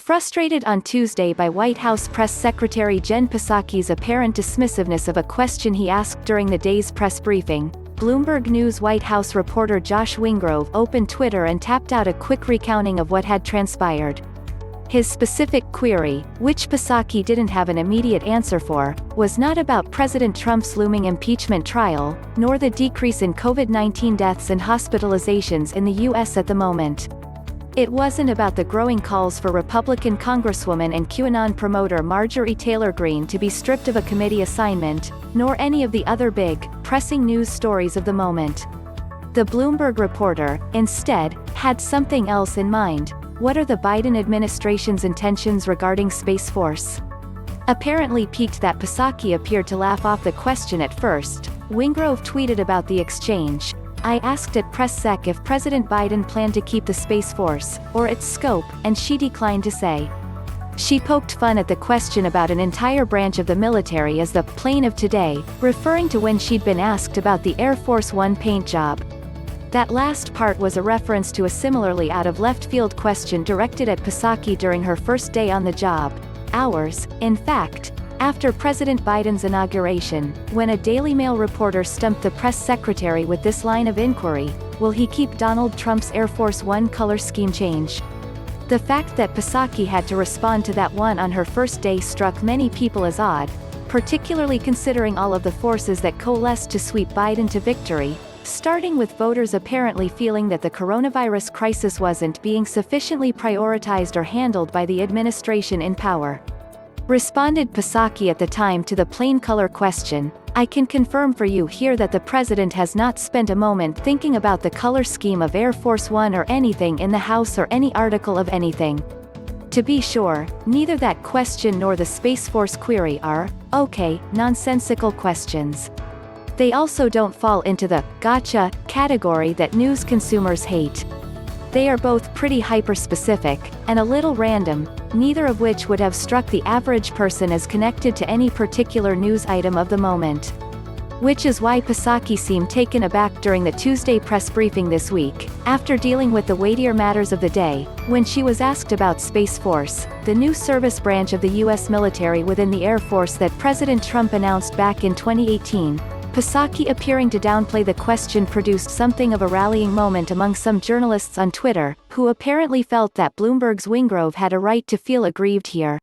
Frustrated on Tuesday by White House Press Secretary Jen Psaki's apparent dismissiveness of a question he asked during the day's press briefing, Bloomberg News White House reporter Josh Wingrove opened Twitter and tapped out a quick recounting of what had transpired. His specific query, which Psaki didn't have an immediate answer for, was not about President Trump's looming impeachment trial, nor the decrease in COVID-19 deaths and hospitalizations in the U.S. at the moment. It wasn't about the growing calls for Republican Congresswoman and QAnon promoter Marjorie Taylor Greene to be stripped of a committee assignment, nor any of the other big, pressing news stories of the moment. The Bloomberg reporter, instead, had something else in mind. What are the Biden administration's intentions regarding Space Force? Apparently piqued that Psaki appeared to laugh off the question at first, Wingrove tweeted about the exchange. I asked at PressSec if President Biden planned to keep the Space Force, or its scope, and she declined to say. She poked fun at the question about an entire branch of the military as the plane of today, referring to when she'd been asked about the Air Force One paint job. That last part was a reference to a similarly out-of-left-field question directed at Psaki during her first day on the job. Hours, in fact, after President Biden's inauguration, when a Daily Mail reporter stumped the press secretary with this line of inquiry, will he keep Donald Trump's Air Force One color scheme change? The fact that Psaki had to respond to that one on her first day struck many people as odd, particularly considering all of the forces that coalesced to sweep Biden to victory, starting with voters apparently feeling that the coronavirus crisis wasn't being sufficiently prioritized or handled by the administration in power. Responded Psaki at the time to the plain color question, I can confirm for you here that the president has not spent a moment thinking about the color scheme of Air Force One or anything in the House or any article of anything. To be sure, neither that question nor the Space Force query are, okay, nonsensical questions. They also don't fall into the gotcha category that news consumers hate. They are both pretty hyper-specific, and a little random, neither of which would have struck the average person as connected to any particular news item of the moment. Which is why Psaki seemed taken aback during the Tuesday press briefing this week, after dealing with the weightier matters of the day, when she was asked about Space Force, the new service branch of the U.S. military within the Air Force that President Trump announced back in 2018. Psaki appearing to downplay the question produced something of a rallying moment among some journalists on Twitter, who apparently felt that Bloomberg's Wingrove had a right to feel aggrieved here.